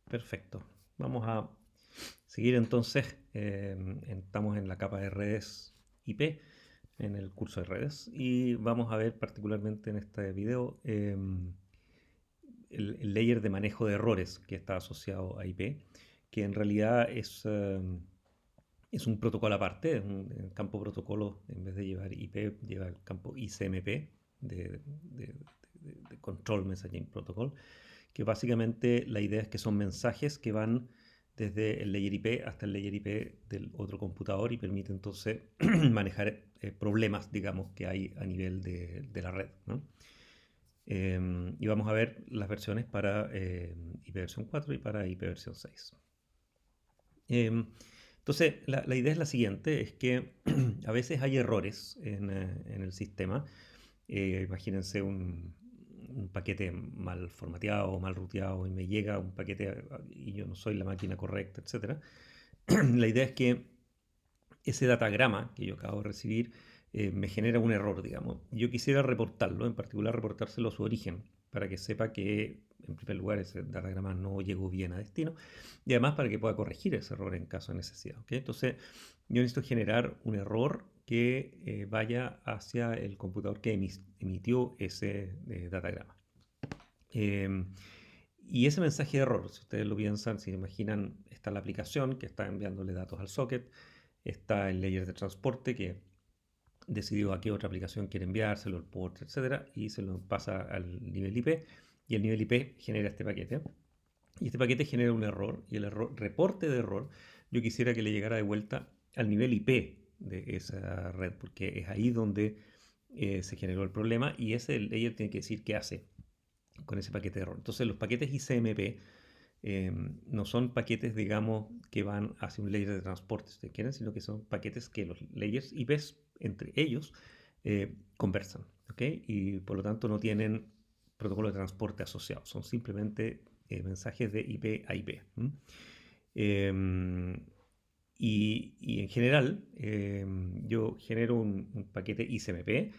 Perfecto. Vamos a seguir entonces. Estamos en la capa de redes IP, en el curso de redes, y vamos a ver particularmente en este video el layer de manejo de errores que está asociado a IP, que en realidad es un protocolo aparte, el campo protocolo, en vez de llevar IP, lleva el campo ICMP de Control Messaging Protocol, que básicamente la idea es que son mensajes que van desde el layer IP hasta el layer IP del otro computador y permite entonces manejar problemas, digamos, que hay a nivel de la red, ¿no? Y vamos a ver las versiones para IP versión 4 y para IP versión 6. Entonces, la idea es la siguiente, es que a veces hay errores en el sistema. Imagínense un paquete mal formateado o mal ruteado y me llega un paquete y yo no soy la máquina correcta, etcétera. La idea es que ese datagrama que yo acabo de recibir me genera un error, digamos. Yo quisiera reportarlo, en particular reportárselo a su origen, para que sepa que, en primer lugar, ese datagrama no llegó bien a destino, y además para que pueda corregir ese error en caso de necesidad. ¿Okay? Entonces, yo necesito generar un error que vaya hacia el computador que emitió ese datagrama. Y ese mensaje de error, si ustedes lo piensan, si imaginan, está la aplicación que está enviándole datos al socket, está el layer de transporte que decidió a qué otra aplicación quiere enviárselo, el port, etcétera, y se lo pasa al nivel IP, y el nivel IP genera este paquete. Y este paquete genera un error, y el reporte de error, yo quisiera que le llegara de vuelta al nivel IP de esa red, porque es ahí donde se generó el problema, y ese layer tiene que decir qué hace con ese paquete de error. Entonces los paquetes ICMP no son paquetes, digamos, que van hacia un layer de transporte, si ustedes quieren, sino que son paquetes que los layers IPs entre ellos conversan, ¿ok? Y por lo tanto no tienen protocolo de transporte asociado, son simplemente mensajes de IP a IP. Eh, y en general, yo genero un paquete ICMP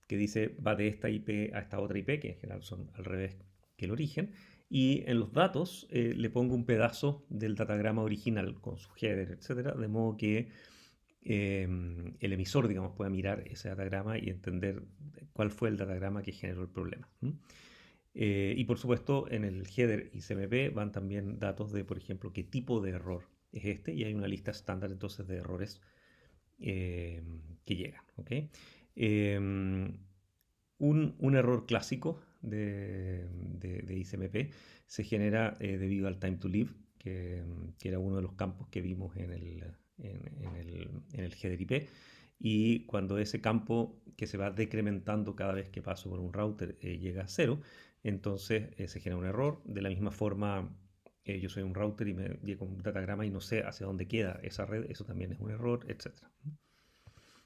que dice va de esta IP a esta otra IP, que en general son al revés que el origen, y en los datos le pongo un pedazo del datagrama original con su header, etcétera, de modo que el emisor, digamos, pueda mirar ese datagrama y entender cuál fue el datagrama que generó el problema. Y por supuesto, en el header ICMP van también datos de, por ejemplo, qué tipo de error es este, y hay una lista estándar entonces de errores eh, que llegan. ¿Okay? Un error clásico de ICMP se genera debido al time to live, que era uno de los campos que vimos en el header IP. Y cuando ese campo que se va decrementando cada vez que paso por un router llega a cero, entonces se genera un error. De la misma forma, yo soy un router y me llega un datagrama y no sé hacia dónde queda esa red, eso también es un error, etc.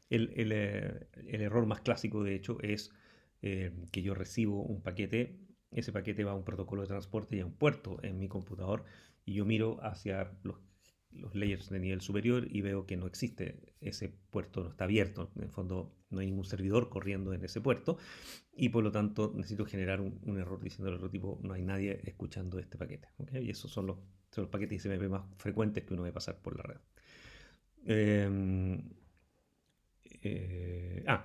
El error más clásico, de hecho, es que yo recibo un paquete, ese paquete va a un protocolo de transporte y a un puerto en mi computador, y yo miro hacia los layers de nivel superior y veo que no existe, ese puerto no está abierto, en el fondo no hay ningún servidor corriendo en ese puerto, y por lo tanto necesito generar un error diciendo al otro tipo, no hay nadie escuchando este paquete. ¿Okay? Y esos son los paquetes ICMP más frecuentes que uno ve pasar por la red. Eh,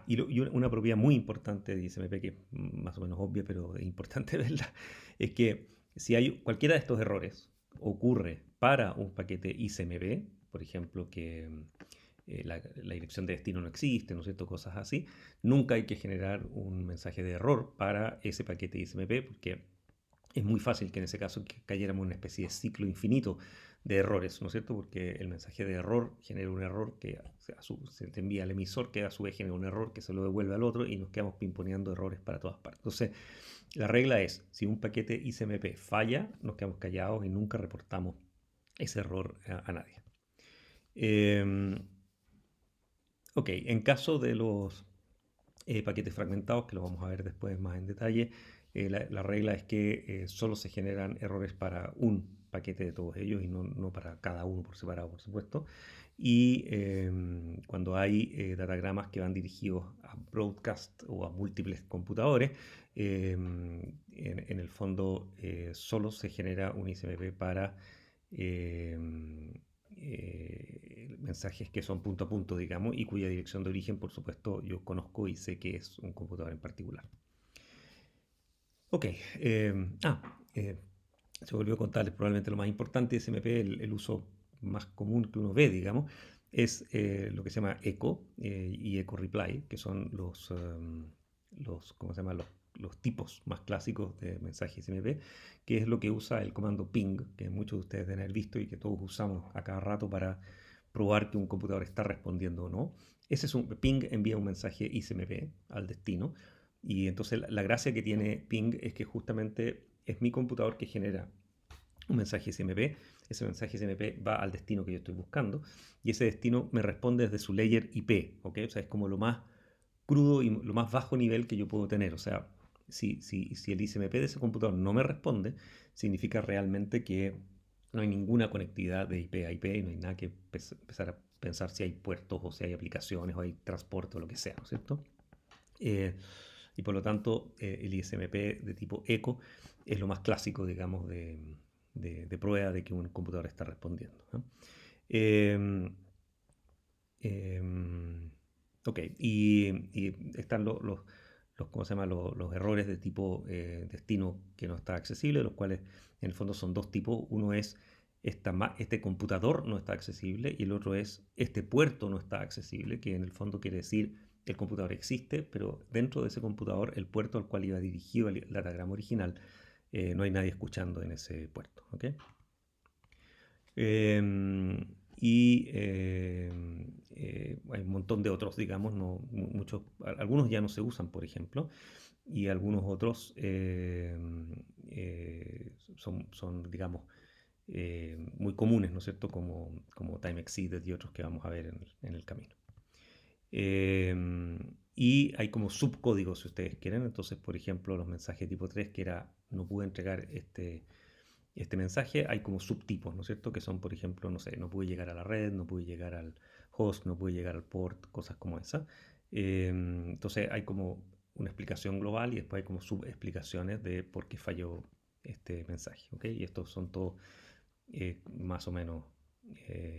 y una propiedad muy importante de ISMP, que es más o menos obvia, pero es importante verla, es que si hay cualquiera de estos errores ocurre para un paquete ICMP, por ejemplo, que la dirección de destino no existe, ¿no es cierto? Cosas así, nunca hay que generar un mensaje de error para ese paquete ICMP, porque es muy fácil que en ese caso cayéramos en una especie de ciclo infinito de errores, ¿no es cierto? Porque el mensaje de error genera un error que se te envía al emisor, que a su vez genera un error que se lo devuelve al otro y nos quedamos pimponeando errores para todas partes. Entonces, la regla es, si un paquete ICMP falla, nos quedamos callados y nunca reportamos ese error a nadie. Ok, en caso de los paquetes fragmentados, que lo vamos a ver después más en detalle, la regla es que solo se generan errores para un paquete de todos ellos y no para cada uno por separado, por supuesto. Y cuando hay datagramas que van dirigidos a broadcast o a múltiples computadores, en el fondo solo se genera un ICMP para eh, mensajes que son punto a punto, digamos, y cuya dirección de origen, por supuesto, yo conozco y sé que es un computador en particular. Ok, se volvió a contarles probablemente lo más importante de SMP, el uso más común que uno ve, digamos, es lo que se llama echo y echo reply, que son ¿cómo se llama? Los tipos más clásicos de mensajes SMP, que es lo que usa el comando ping, que muchos de ustedes deben haber visto y que todos usamos a cada rato para probar que un computador está respondiendo o no. Ese es un ping, envía un mensaje ICMP al destino. Y entonces la gracia que tiene ping es que justamente es mi computador que genera un mensaje SMP. Ese mensaje SMP va al destino que yo estoy buscando y ese destino me responde desde su layer IP, ¿ok? O sea, es como lo más crudo y lo más bajo nivel que yo puedo tener. O sea, si el ICMP de ese computador no me responde, significa realmente que no hay ninguna conectividad de IP a IP y no hay nada que empezar a pensar si hay puertos o si hay aplicaciones o hay transporte o lo que sea, ¿no es cierto? Eh, y por lo tanto, el ISMP de tipo eco es lo más clásico, digamos, de prueba de que un computador está respondiendo, ¿no? Eh, eh, ok, y están ¿cómo se llama? Los errores de tipo destino que no está accesible, los cuales en el fondo son dos tipos. Uno es este computador no está accesible y el otro es este puerto no está accesible, que en el fondo quiere decir el computador existe, pero dentro de ese computador, el puerto al cual iba dirigido el datagrama original, no hay nadie escuchando en ese puerto, ¿ok? Y hay un montón de otros, digamos, no, muchos, algunos ya no se usan, por ejemplo, y algunos otros son, digamos, muy comunes, ¿no es cierto? Como Time Exceeded y otros que vamos a ver en el camino. Y hay como subcódigos, si ustedes quieren. Entonces, por ejemplo, los mensajes tipo 3, que era no pude entregar este mensaje, hay como subtipos, ¿no es cierto? Que son, por ejemplo, no sé, no pude llegar a la red, no pude llegar al host, no pude llegar al port, cosas como esa. Entonces, hay como una explicación global y después hay como subexplicaciones de por qué falló este mensaje, ¿ok? Y estos son todos más o menos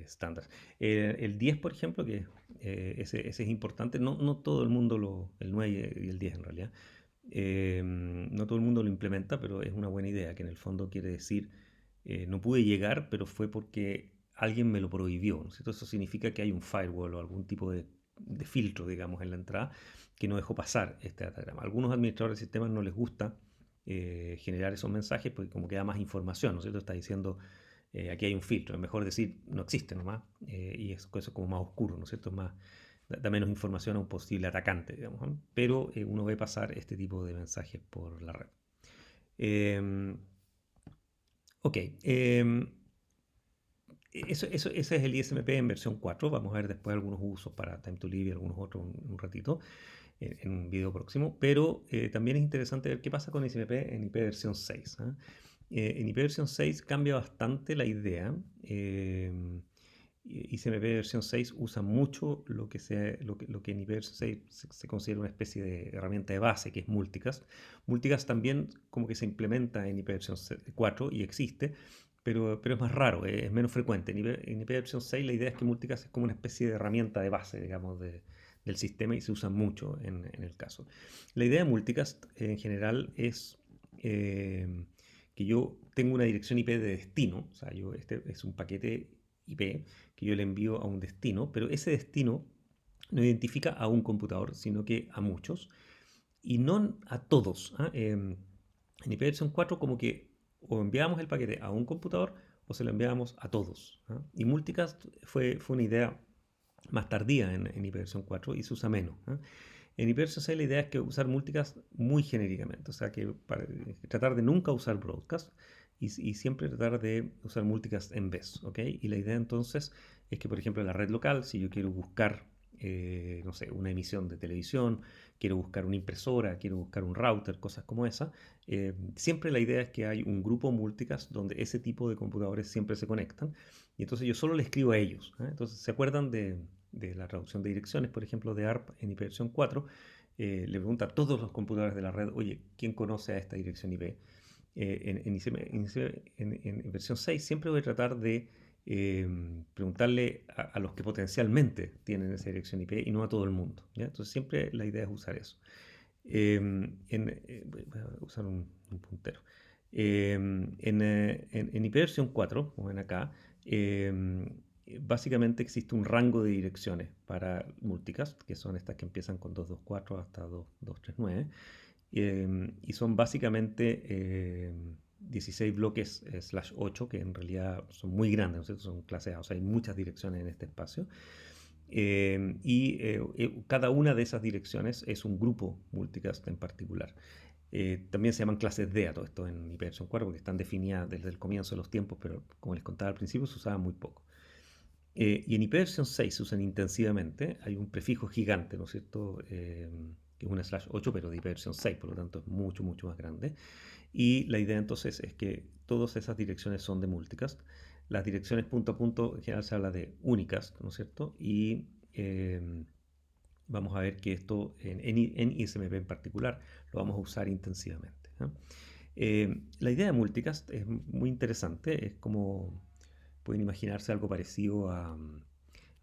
estándar. El 10, por ejemplo, que ese es importante, no todo el mundo, el 9 y el 10 en realidad, no todo el mundo lo implementa, pero es una buena idea, que en el fondo quiere decir, no pude llegar, pero fue porque alguien me lo prohibió, ¿no es cierto? Eso significa que hay un firewall o algún tipo de filtro, digamos, en la entrada que no dejó pasar este datagrama. A algunos administradores de sistemas no les gusta generar esos mensajes porque como que da más información, ¿no es cierto? Está diciendo, aquí hay un filtro, es mejor decir no existe nomás, y eso es como más oscuro, ¿no es cierto? Da menos información a un posible atacante, digamos, ¿no? Pero uno ve pasar este tipo de mensajes por la red. Ok, ese es el ISMP en versión 4. Vamos a ver después algunos usos para Time to Live y algunos otros un ratito en un video próximo. Pero también es interesante ver qué pasa con ISMP en IP versión 6. En IP versión 6 cambia bastante la idea. ICMP versión 6 usa mucho lo que en IP versión 6 se considera una especie de herramienta de base, que es Multicast. Multicast también como que se implementa en IP versión 4 y existe, pero es más raro, es menos frecuente. En IP versión 6 la idea es que Multicast es como una especie de herramienta de base, digamos, del sistema y se usa mucho en el caso. La idea de Multicast en general es que yo tengo una dirección IP de destino, o sea, este es un paquete IP que yo le envío a un destino, pero ese destino no identifica a un computador, sino que a muchos, y no a todos. En IP versión 4 como que o enviábamos el paquete a un computador o se lo enviábamos a todos. Y Multicast fue una idea más tardía en IP versión 4 y se usa menos. En IP versión 6 la idea es que usar Multicast muy genéricamente, o sea que tratar de nunca usar Broadcast y siempre tratar de usar Multicast en vez, ¿ok? Y la idea entonces es que, por ejemplo, en la red local, si yo quiero buscar, no sé, una emisión de televisión, quiero buscar una impresora, quiero buscar un router, cosas como esa, siempre la idea es que hay un grupo Multicast donde ese tipo de computadores siempre se conectan y entonces yo solo le escribo a ellos. Entonces, ¿se acuerdan de la traducción de direcciones, por ejemplo, de ARP en IP versión 4? le pregunta a todos los computadores de la red, oye, ¿quién conoce a esta dirección IP? En versión 6 siempre voy a tratar de preguntarle a los que potencialmente tienen esa dirección IP y no a todo el mundo, ¿ya? Entonces siempre la idea es usar eso. Voy a usar un puntero. En IP versión 4, como ven acá, básicamente existe un rango de direcciones para multicast, que son estas que empiezan con 224 hasta 2239, y son básicamente 16 bloques slash 8, que en realidad son muy grandes, ¿no es cierto? Son clase A, o sea, hay muchas direcciones en este espacio. Cada una de esas direcciones es un grupo multicast en particular. También se llaman clases D a todo esto en IPv4 porque están definidas desde el comienzo de los tiempos, pero como les contaba al principio se usaban muy poco. Y en IPv6 se usan intensivamente, hay un prefijo gigante, ¿no es cierto? Que es una slash 8, pero de IPv6, por lo tanto es mucho, mucho más grande. Y la idea entonces es que todas esas direcciones son de multicast. Las direcciones punto a punto en general se habla de unicast, ¿no es cierto? Y vamos a ver que esto en ISMP en particular lo vamos a usar intensivamente, ¿no? La idea de multicast es muy interesante, es como pueden imaginarse algo parecido a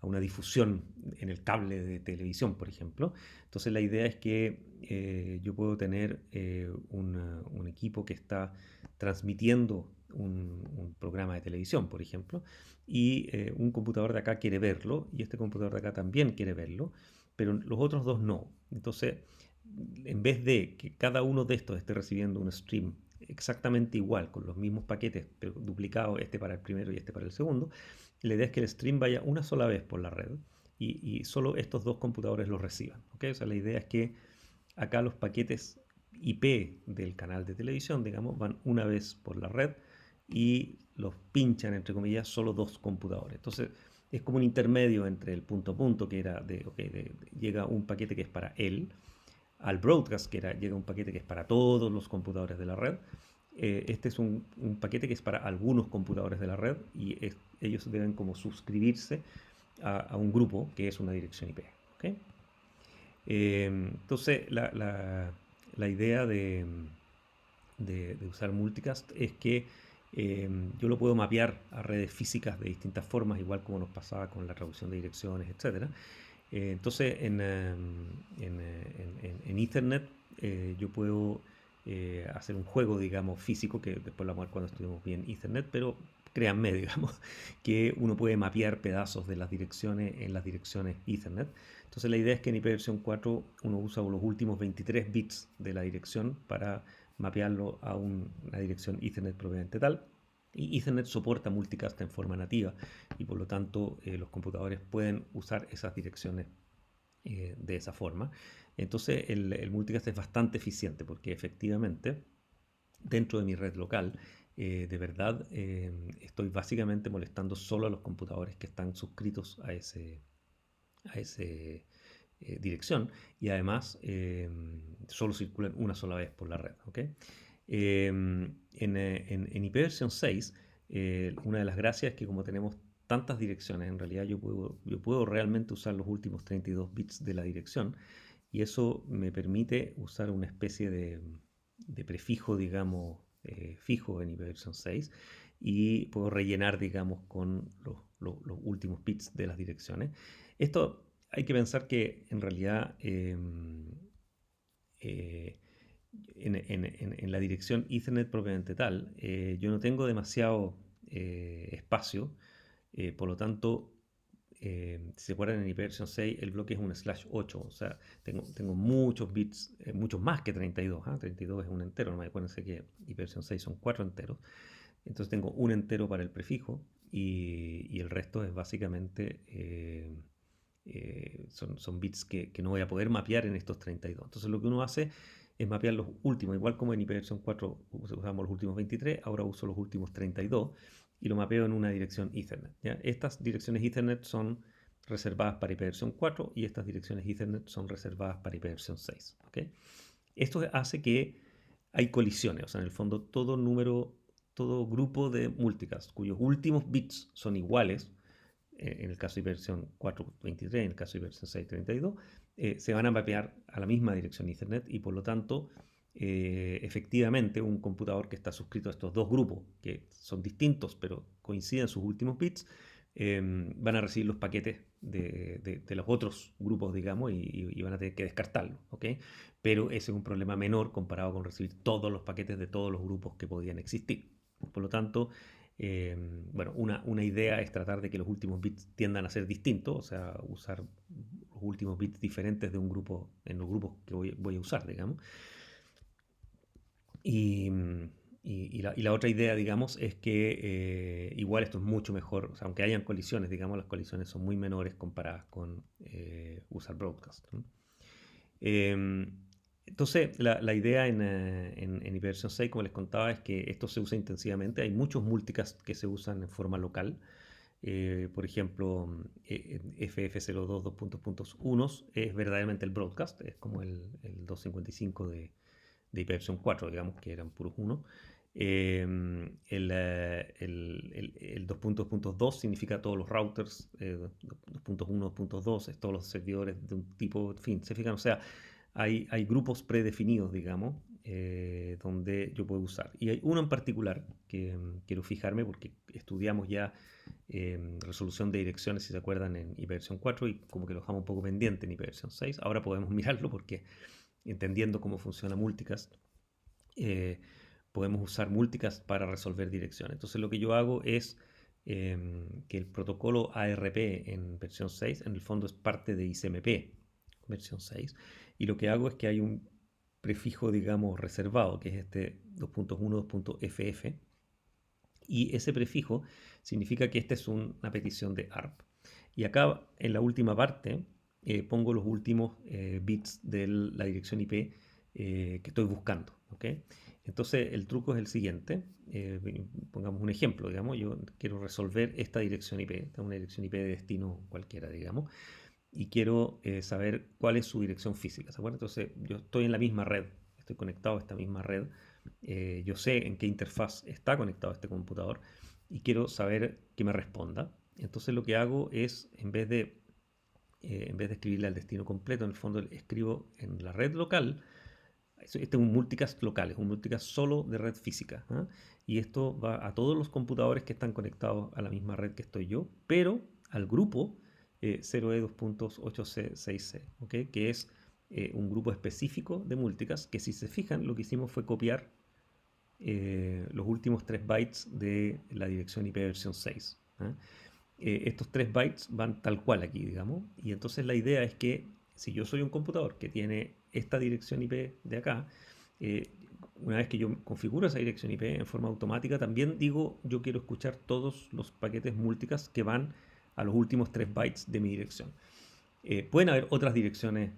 una difusión en el cable de televisión, por ejemplo. Entonces la idea es que yo puedo tener un equipo que está transmitiendo un programa de televisión, por ejemplo, y un computador de acá quiere verlo y este computador de acá también quiere verlo, pero los otros dos no. Entonces, en vez de que cada uno de estos esté recibiendo un stream exactamente igual, con los mismos paquetes, pero duplicados, este para el primero y este para el segundo, la idea es que el stream vaya una sola vez por la red y solo estos dos computadores lo reciban, ¿okay? O sea, la idea es que acá los paquetes IP del canal de televisión, digamos, van una vez por la red y los pinchan, entre comillas, solo dos computadores. Entonces, es como un intermedio entre el punto a punto, que era llega un paquete que es para él, al broadcast, llega un paquete que es para todos los computadores de la red. Este es un paquete que es para algunos computadores de la red y ellos deben como suscribirse a un grupo que es una dirección IP. ¿Okay? Entonces, la idea de usar multicast es que yo lo puedo mapear a redes físicas de distintas formas, igual como nos pasaba con la traducción de direcciones, etc. Entonces, en Ethernet yo puedo hacer un juego, digamos, físico, que después lo vamos a ver cuando estudiemos bien Ethernet, pero créanme, digamos, que uno puede mapear pedazos de las direcciones en las direcciones Ethernet. Entonces la idea es que en IPv4 uno usa los últimos 23 bits de la dirección para mapearlo a una dirección Ethernet propiamente tal. Y Ethernet soporta multicast en forma nativa y por lo tanto los computadores pueden usar esas direcciones de esa forma. Entonces el multicast es bastante eficiente porque efectivamente dentro de mi red local de verdad estoy básicamente molestando solo a los computadores que están suscritos a ese dirección y además solo circulan una sola vez por la red. ¿Okay? En IPv 6, una de las gracias es que como tenemos tantas direcciones, en realidad yo puedo realmente usar los últimos 32 bits de la dirección y eso me permite usar una especie de prefijo, digamos, fijo en IPv 6 y puedo rellenar, digamos, con los últimos bits de las direcciones. Esto hay que pensar que en realidad eh, en la dirección Ethernet propiamente tal, yo no tengo demasiado espacio, por lo tanto, si se acuerdan en IPv6 el bloque es un slash 8, o sea, tengo muchos bits, muchos más que 32, 32 es un entero, no me acuérdense que IPv6 son 4 enteros, entonces tengo un entero para el prefijo y el resto es básicamente son bits que no voy a poder mapear en estos 32. Entonces lo que uno hace es mapear los últimos, igual como en IPv4 usamos los últimos 23, ahora uso los últimos 32 y lo mapeo en una dirección Ethernet. ¿Ya? Estas direcciones Ethernet son reservadas para IPv4 y estas direcciones Ethernet son reservadas para IPv6. ¿Okay? Esto hace que hay colisiones, o sea, en el fondo todo grupo de multicast cuyos últimos bits son iguales en el caso de hiperversión 4.23, en el caso de hiperversión 6.32, se van a mapear a la misma dirección Ethernet y por lo tanto, efectivamente, un computador que está suscrito a estos dos grupos, que son distintos pero coinciden sus últimos bits, van a recibir los paquetes de los otros grupos, digamos, y van a tener que descartarlo, ¿ok? Pero ese es un problema menor comparado con recibir todos los paquetes de todos los grupos que podían existir. Por lo tanto, bueno, una idea es tratar de que los últimos bits tiendan a ser distintos, o sea, usar los últimos bits diferentes de un grupo en los grupos que voy a usar, digamos. Y, y la otra idea, digamos, es que igual esto es mucho mejor, o sea, aunque hayan colisiones, digamos, las colisiones son muy menores comparadas con usar broadcast, ¿no? Eh, entonces, la idea en hiperversión 6, como les contaba, es que esto se usa intensivamente. Hay muchos multicast que se usan en forma local. Por ejemplo, FF02 2.1 es verdaderamente el broadcast, es como el 255 de hiperversión 4, digamos, que eran puros 1. El 2.2 significa todos los routers, 2.1, 2.2 es todos los servidores de un tipo, en fin, se fijan, o sea, hay grupos predefinidos, digamos, donde yo puedo usar. Y hay uno en particular que quiero fijarme porque estudiamos ya resolución de direcciones, si se acuerdan, en hiperversión 4 y como que lo dejamos un poco pendiente en hiperversión 6. Ahora podemos mirarlo porque entendiendo cómo funciona multicast, eh, podemos usar multicast para resolver direcciones. Entonces lo que yo hago es que el protocolo ARP en versión 6 en el fondo es parte de ICMP versión 6 y lo que hago es que hay un prefijo, digamos, reservado, que es este 2.1, 2.ff, y ese prefijo significa que esta es una petición de ARP. Y acá en la última parte pongo los últimos bits de la dirección IP que estoy buscando, ¿ok? Entonces el truco es el siguiente, pongamos un ejemplo, digamos, yo quiero resolver esta dirección IP, una dirección IP de destino cualquiera, digamos, y quiero saber cuál es su dirección física, ¿se acuerdan? Entonces yo estoy en la misma red, estoy conectado a esta misma red, yo sé en qué interfaz está conectado este computador y quiero saber que me responda. Entonces lo que hago es, en vez de escribirle al destino completo, en el fondo escribo en la red local. Este es un multicast local, es un multicast solo de red física, ¿eh? Y esto va a todos los computadores que están conectados a la misma red que estoy yo, pero al grupo 0E2.8C6C, ¿okay? Que es un grupo específico de multicast que, si se fijan, lo que hicimos fue copiar los últimos 3 bytes de la dirección IP versión 6. ¿Eh? Estos 3 bytes van tal cual aquí, digamos, y entonces la idea es que si yo soy un computador que tiene esta dirección IP de acá, una vez que yo configuro esa dirección IP en forma automática, también digo yo quiero escuchar todos los paquetes multicast que van a los últimos 3 bytes de mi dirección. Pueden haber otras direcciones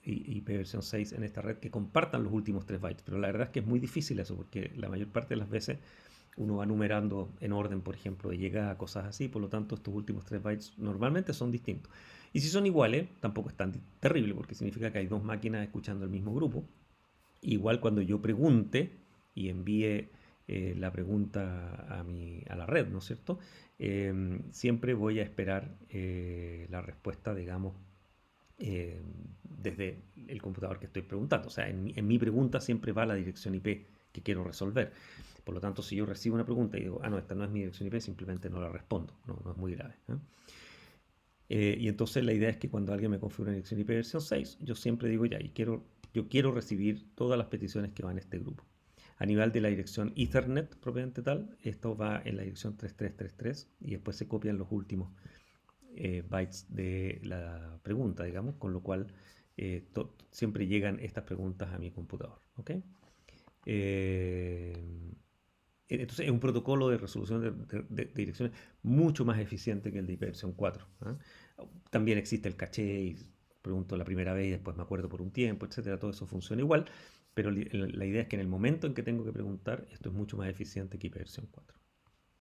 IP versión 6 en esta red que compartan los últimos 3 bytes, pero la verdad es que es muy difícil eso porque la mayor parte de las veces uno va numerando en orden, por ejemplo, de llegada, cosas así, por lo tanto estos últimos 3 bytes normalmente son distintos. Y si son iguales, tampoco es tan terrible porque significa que hay dos máquinas escuchando el mismo grupo. Igual cuando yo pregunte y envíe la pregunta a la red, ¿no es cierto? Siempre voy a esperar la respuesta, digamos, desde el computador que estoy preguntando. O sea, en mi pregunta siempre va la dirección IP que quiero resolver. Por lo tanto, si yo recibo una pregunta y digo, no, esta no es mi dirección IP, simplemente no la respondo. No, no es muy grave, ¿eh? Y entonces la idea es que cuando alguien me configura una dirección IP versión 6, yo siempre digo, ya, yo quiero recibir todas las peticiones que van a este grupo. A nivel de la dirección Ethernet propiamente tal, esto va en la dirección 3333 y después se copian los últimos bytes de la pregunta, digamos, con lo cual siempre llegan estas preguntas a mi computador, ¿ok? Eh, entonces es un protocolo de resolución de direcciones mucho más eficiente que el de hiperversión 4, ¿eh? También existe el caché y pregunto la primera vez y después me acuerdo por un tiempo, etcétera. Todo eso funciona igual, pero la idea es que en el momento en que tengo que preguntar, esto es mucho más eficiente que hiperversión 4.